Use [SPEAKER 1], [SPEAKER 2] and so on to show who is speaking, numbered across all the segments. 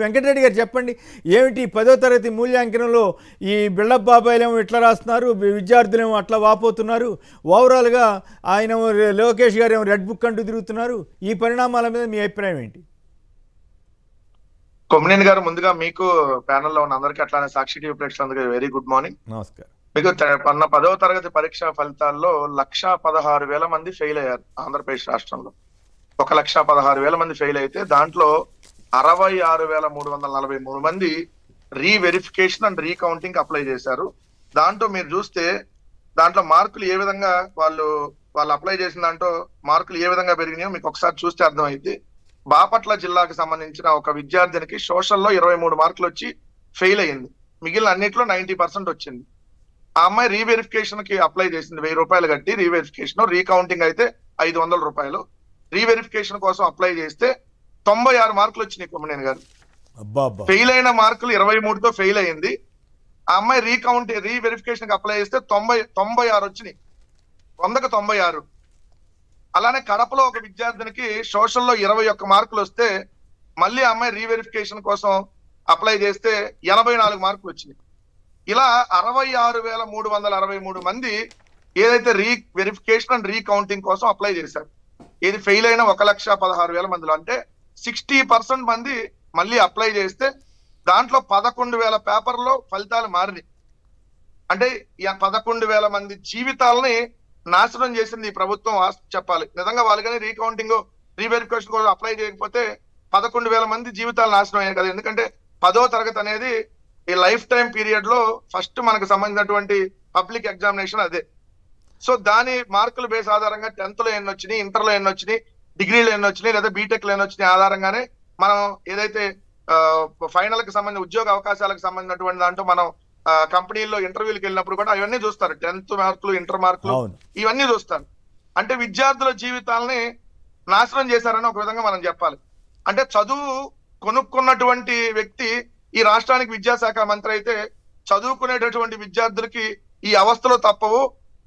[SPEAKER 1] వెంకటరెడ్డి గారు చెప్పండి, ఏమిటి 10వ తరగతి మూల్యాంకనంలో ఈ బిల్డప్ బాబాయిలేమో ఇట్లా రాస్తున్నారు, విద్యార్థులేమో అట్లా వాపోతున్నారు, ఓవరాల్గా ఆయన లోకేష్ గారు ఏమో రెడ్ బుక్ అంటూ తిరుగుతున్నారు. ఈ పరిణామాల మీద మీ అభిప్రాయం ఏంటి?
[SPEAKER 2] కొమ్మినేని గారు, ముందుగా మీకు ప్యానెల్లో ఉన్న అందరికీ అట్లానే సాక్షి టీవీ ప్రేక్షకులందరికీ వెరీ గుడ్ మార్నింగ్.
[SPEAKER 1] నమస్కారం.
[SPEAKER 2] మీకు 10వ తరగతి పరీక్ష ఫలితాల్లో 1,16,000 మంది ఫెయిల్ అయ్యారు ఆంధ్రప్రదేశ్ రాష్ట్రంలో. 1,16,000 మంది ఫెయిల్ అయితే దాంట్లో 66,343 మంది రీవెరిఫికేషన్ అండ్ రీకౌంటింగ్ అప్లై చేశారు. దాంట్లో మీరు చూస్తే దాంట్లో మార్కులు ఏ విధంగా వాళ్ళు అప్లై చేసిన దాంట్లో మార్కులు ఏ విధంగా పెరిగినాయో మీకు ఒకసారి చూస్తే అర్థమైంది. బాపట్ల జిల్లాకు సంబంధించిన ఒక విద్యార్థినికి సోషల్లో 23 మార్కులు వచ్చి ఫెయిల్ అయ్యింది. మిగిలిన అన్నిట్లో 90% వచ్చింది. ఆ అమ్మాయి రీవెరిఫికేషన్ కి అప్లై చేసింది, 1000 రూపాయలు కట్టి రీవెరిఫికేషన్, రీకౌంటింగ్ అయితే 500 రూపాయలు. రీవెరిఫికేషన్ కోసం అప్లై చేస్తే 96 మార్కులు వచ్చినాయి. కొమ్మినేని గారు, ఫెయిల్ అయిన మార్కులు 23తో ఫెయిల్ అయింది. ఆ అమ్మాయి రీవెరిఫికేషన్ కి అప్లై చేస్తే 96 వచ్చినాయి, 100కు 96. అలానే కడపలో ఒక విద్యార్థినికి సోషల్లో 21 మార్కులు వస్తే మళ్ళీ ఆ అమ్మాయి రీవెరిఫికేషన్ కోసం అప్లై చేస్తే 84 మార్కులు వచ్చినాయి. ఇలా 66,363 మంది ఏదైతే రీవెరిఫికేషన్ అండ్ రీకౌంటింగ్ కోసం అప్లై చేశారు. ఇది ఫెయిల్ అయిన 1,16,000 మందిలో అంటే 60% మంది మళ్ళీ అప్లై చేస్తే దాంట్లో 11,000 పేపర్లో ఫలితాలు మారినాయి. అంటే 11,000 మంది జీవితాలని నాశనం చేసింది ఈ ప్రభుత్వం. చెప్పాలి నిజంగా వాళ్ళు కానీ రీకౌంటింగ్ రీవెరిఫికేషన్ కోసం అప్లై చేయకపోతే 11,000 మంది జీవితాలు నాశనం అయ్యాయి కదా. ఎందుకంటే 10వ తరగతి అనేది ఈ లైఫ్ టైం పీరియడ్ లో ఫస్ట్ మనకు సంబంధించినటువంటి పబ్లిక్ ఎగ్జామినేషన్ అదే. సో దాని మార్కుల బేస్ ఆధారంగా 10th లో ఎన్ని వచ్చినాయి, ఇంటర్ లో ఎన్ని వచ్చినాయి, డిగ్రీలో ఎన్ని వచ్చినాయి, లేదా బీటెక్ లో ఎన్ని వచ్చినాయి ఆధారంగానే మనం ఏదైతే ఫైనల్ కి సంబంధించిన ఉద్యోగ అవకాశాలకు సంబంధించినటువంటి దాంట్లో మనం కంపెనీల్లో ఇంటర్వ్యూలకు వెళ్ళినప్పుడు కూడా అవన్నీ చూస్తారు. 10th మార్కులు, ఇంటర్ మార్కులు ఇవన్నీ చూస్తారు. అంటే విద్యార్థుల జీవితాలని నాశనం చేశారని ఒక విధంగా మనం చెప్పాలి. అంటే చదువు కొనుక్కున్నటువంటి వ్యక్తి ఈ రాష్ట్రానికి విద్యాశాఖ మంత్రి అయితే చదువుకునేటటువంటి విద్యార్థులకి ఈ అవస్థలు తప్పవు.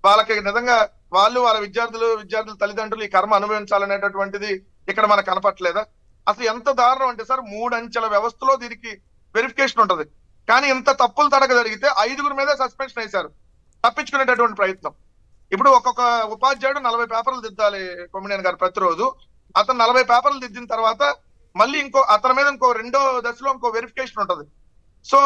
[SPEAKER 2] వాళ్ళకి నిజంగా వాళ్ళ విద్యార్థుల తల్లిదండ్రులు ఈ కర్మ అనుభవించాలనేటటువంటిది ఇక్కడ మనకు కనపట్లేదా? అసలు ఎంత దారుణం అంటే సార్, 3 అంచెల వ్యవస్థలో దీనికి వెరిఫికేషన్ ఉంటది. కానీ ఇంత తప్పులు తడక జరిగితే 5గురి మీదే సస్పెన్షన్ వేశారు, తప్పించుకునేటటువంటి ప్రయత్నం. ఇప్పుడు ఒక్కొక్క ఉపాధ్యాయుడు 40 పేపర్లు దిద్దాలి కొమ్మినేని గారు ప్రతిరోజు. అతను 40 పేపర్లు దిద్దిన తర్వాత మళ్ళీ అతని మీద ఇంకో 2వ దశలో ఇంకో వెరిఫికేషన్ ఉంటది. సో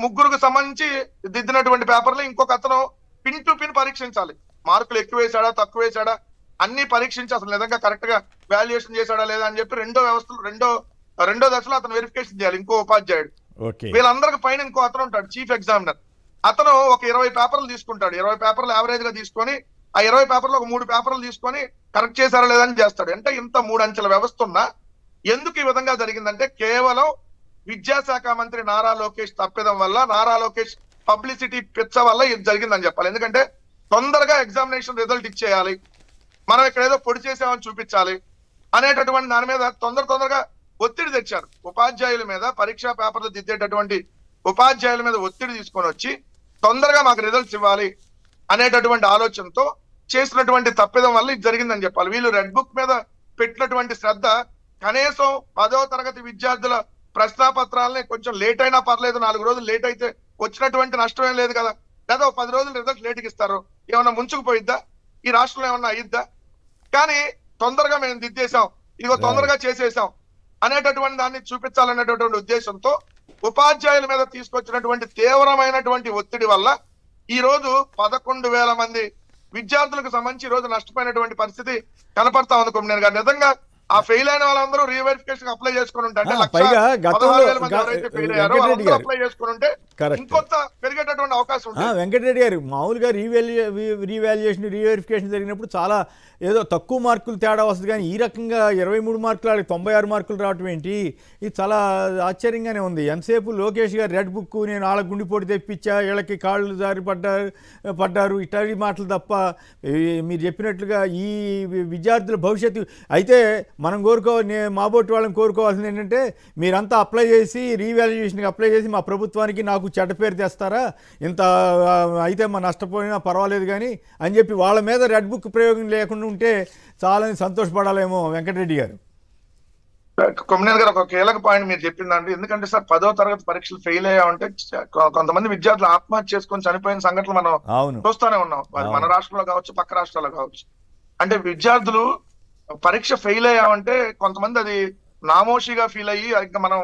[SPEAKER 2] ముగ్గురికి సంబంధించి దిద్దినటువంటి పేపర్లు ఇంకొక అతను పిన్ టు పిన్ పరీక్షించాలి. మార్కులు ఎక్కువ వేసాడా, తక్కువ వేసాడా అన్ని పరీక్షించి అసలు నిజంగా కరెక్ట్ గా వాల్యుయేషన్ చేశాడా లేదా అని చెప్పి రెండో దశలో అతను వెరిఫికేషన్ చేయాలి ఇంకో ఉపాధ్యాయుడు. వీళ్ళందరికి పైన ఇంకో అతను ఉంటాడు, చీఫ్ ఎగ్జామినర్. అతను ఒక 20 పేపర్లు తీసుకుంటాడు. 20 పేపర్లు యావరేజ్ గా తీసుకొని ఆ 20 పేపర్లు ఒక 3 పేపర్లు తీసుకొని కరెక్ట్ చేశారా లేదని చేస్తాడు. అంటే ఇంత 3 అంచెల వ్యవస్థ ఉన్నా ఎందుకు ఈ విధంగా జరిగిందంటే కేవలం విద్యాశాఖ మంత్రి నారా లోకేష్ తప్పిదం వల్ల, నారా లోకేష్ పబ్లిసిటీ పిచ్చ వల్ల ఇది జరిగిందని చెప్పాలి. ఎందుకంటే తొందరగా ఎగ్జామినేషన్ రిజల్ట్ ఇచ్చేయాలి, మనం ఇక్కడ ఏదో పొడి చేసామని చూపించాలి అనేటటువంటి దాని మీద తొందరగా ఒత్తిడి తెచ్చారు. ఉపాధ్యాయుల మీద, పరీక్షా పేపర్లు దిద్దేటటువంటి ఉపాధ్యాయుల మీద ఒత్తిడి తీసుకొని వచ్చి తొందరగా మాకు రిజల్ట్స్ ఇవ్వాలి అనేటటువంటి ఆలోచనతో చేసినటువంటి తప్పిదం వల్ల ఇది జరిగిందని చెప్పాలి. వీళ్ళు రెడ్ బుక్ మీద పెట్టినటువంటి శ్రద్ధ కనీసం 10వ తరగతి విద్యార్థుల ప్రశ్నాపత్రాలని కొంచెం లేట్ అయినా పర్లేదు, 4 రోజులు లేట్ అయితే వచ్చినటువంటి నష్టం ఏం లేదు కదా. లేదా 10 రోజులు రిజల్ట్ లేట్కి ఇస్తారు, ఏమన్నా ముంచుకుపోయిద్దా? ఈ రాష్ట్రంలో ఏమన్నా అయ్యిద్దా? కానీ తొందరగా మేము దిద్దేశాం, ఇదిగో తొందరగా చేసేసాం అనేటటువంటి దాన్ని చూపించాలనేటటువంటి ఉద్దేశంతో ఉపాధ్యాయుల మీద తీసుకొచ్చినటువంటి తీవ్రమైనటువంటి ఒత్తిడి వల్ల ఈ రోజు 11,000 మంది విద్యార్థులకు సంబంధించి ఈ రోజు నష్టపోయినటువంటి పరిస్థితి కనపడతా ఉంది. కొమ్మినేని గారు, నిజంగా ఆ ఫెయిల్ అయిన వాళ్ళందరూ రీవెరిఫికేషన్ అప్లై చేసుకుని ఉంటే అంటే 1,16,000 మంది ఎవరైతే ఫెయిల్ అయ్యారో వాళ్ళందరూ అప్లై చేసుకుని ఉంటే ఇంకొంత పెరిగేటటువంటి అవకాశం ఉంటుంది.
[SPEAKER 1] వెంకటరెడ్డి గారు, మామూలుగా రీవాల్యుయేషన్ రీవెరిఫికేషన్ జరిగినప్పుడు చాలా ఏదో తక్కువ మార్కులు తేడా వస్తుంది, కానీ ఈ రకంగా 23 మార్కులు 96 మార్కులు రావటం ఏంటి? ఇది చాలా ఆశ్చర్యంగానే ఉంది. ఎంతసేపు లోకేష్ గారు రెడ్ బుక్, నేను వాళ్ళ గుండిపోటు తెప్పించా, వీళ్ళకి కాళ్ళు జారి పడ్డారు ఇట్లాంటి మాటలు తప్ప మీరు చెప్పినట్లుగా ఈ విద్యార్థుల భవిష్యత్తు అయితే మనం మా బోటి వాళ్ళని కోరుకోవాల్సింది ఏంటంటే, మీరంతా అప్లై చేసి రీవాల్యుయేషన్కి అప్లై చేసి మా ప్రభుత్వానికి నాకు చెడ్డ పేరు తెస్తారా, ఇంత అయితే మా నష్టపోయినా పర్వాలేదు కానీ అని చెప్పి వాళ్ళ మీద రెడ్ బుక్ ప్రయోగం లేకుండా ఉంటే చాలా సంతోషపడాలేమో వెంకటరెడ్డి గారు.
[SPEAKER 2] కొమ్మినేని గారు ఒక కీలక పాయింట్ మీరు చెప్పిందండి. ఎందుకంటే సార్ 10వ తరగతి పరీక్షలు ఫెయిల్ అయ్యామంటే కొంతమంది విద్యార్థులు ఆత్మహత్య చేసుకొని చనిపోయిన సంఘటనలు మనం
[SPEAKER 1] అవును.
[SPEAKER 2] చూస్తూనే ఉన్నాం. అది మన రాష్ట్రంలో కావచ్చు, పక్క రాష్ట్రాల్లో కావచ్చు. అంటే విద్యార్థులు పరీక్ష ఫెయిల్ అయ్యామంటే కొంతమంది అది నామోషిగా ఫీల్ అయ్యి ఇంకా మనం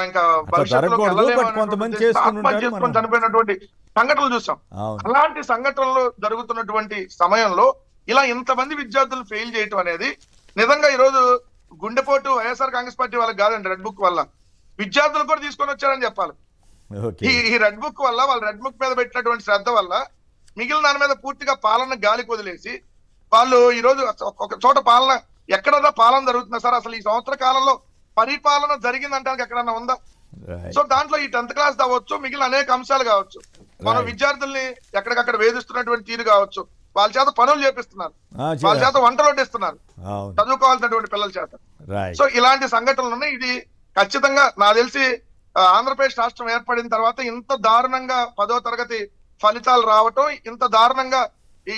[SPEAKER 2] ఇంకా భవిష్యత్తులోకి
[SPEAKER 1] జరగకూడదు,
[SPEAKER 2] వెళ్ళలేము
[SPEAKER 1] బట్ కొంతమంది
[SPEAKER 2] అనేటువంటి ఉద్దేశంతో
[SPEAKER 1] చేసుకుని
[SPEAKER 2] ఆత్మహత్య
[SPEAKER 1] ఉంటారు.
[SPEAKER 2] చేసుకొని
[SPEAKER 1] మనం
[SPEAKER 2] చనిపోయినటువంటి సంఘటనలు చూసాం.
[SPEAKER 1] అవును.
[SPEAKER 2] అలాంటి సంఘటనలు జరుగుతున్నటువంటి సమయంలో ఇలా ఇంతమంది విద్యార్థులు ఫెయిల్ చేయటం అనేది నిజంగా ఈ రోజు గుండెపోటు వైఎస్ఆర్ కాంగ్రెస్ పార్టీ వాళ్ళకి కాదండి, రెడ్ బుక్ వల్ల విద్యార్థులు కూడా తీసుకొని వచ్చారని చెప్పాలి.
[SPEAKER 1] ఓకే.
[SPEAKER 2] ఈ రెడ్ బుక్ వల్ల, వాళ్ళ రెడ్ బుక్ మీద పెట్టినటువంటి శ్రద్ధ వల్ల మిగిలిన దాని మీద పూర్తిగా పాలన గాలికి వదిలేసి వాళ్ళు ఈ రోజు ఒక చోట పాలన, ఎక్కడన్నా పాలన జరుగుతుందా సార్? అసలు ఈ సంవత్సర కాలంలో పరిపాలన జరిగిందంటానికి ఎక్కడన్నా ఉందా?
[SPEAKER 1] రైట్.
[SPEAKER 2] సో దాంట్లో ఈ 10th క్లాస్ కావచ్చు, మిగిలిన అనేక అంశాలు కావచ్చు, మనం విద్యార్థుల్ని ఎక్కడికక్కడ వేధిస్తున్నటువంటి తీరు కావచ్చు, వాళ్ళ చేత పనులు చేపిస్తున్నారు, వాళ్ళ చేత వంటలు వడ్డిస్తున్నారు
[SPEAKER 1] అవును.
[SPEAKER 2] చదువుకోవాల్సినటువంటి పిల్లల చేత.
[SPEAKER 1] రైట్.
[SPEAKER 2] సో ఇలాంటి సంఘటనలు ఉన్నాయి. ఇది ఖచ్చితంగా నాకు తెలిసి ఆంధ్రప్రదేశ్ రాష్ట్రం ఏర్పడిన తర్వాత ఇంత దారుణంగా 10వ తరగతి ఫలితాలు రావటం, ఇంత దారుణంగా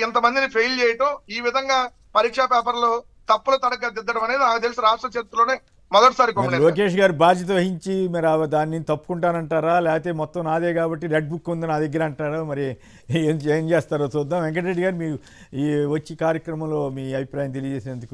[SPEAKER 2] ఇంతమందిని ఫెయిల్ చేయటం, ఈ విధంగా పరీక్షా పేపర్లు తప్పుల తడక దిద్దడం అనేది నాకు తెలిసి రాష్ట్ర చరిత్రలోనే మొదటిసారి.
[SPEAKER 1] మరి లోకేష్ గారు బాధ్యత వహించి మరి దాన్ని తప్పుకుంటానంటారా, లేకపోతే మొత్తం నాదే కాబట్టి రెడ్ బుక్ ఉంది నా దగ్గర అంటారా? మరి ఏం చేస్తారో చూద్దాం. వెంకటరెడ్డి గారు, మీరు ఈ వచ్చి కార్యక్రమంలో మీ అభిప్రాయం తెలియజేసేందుకు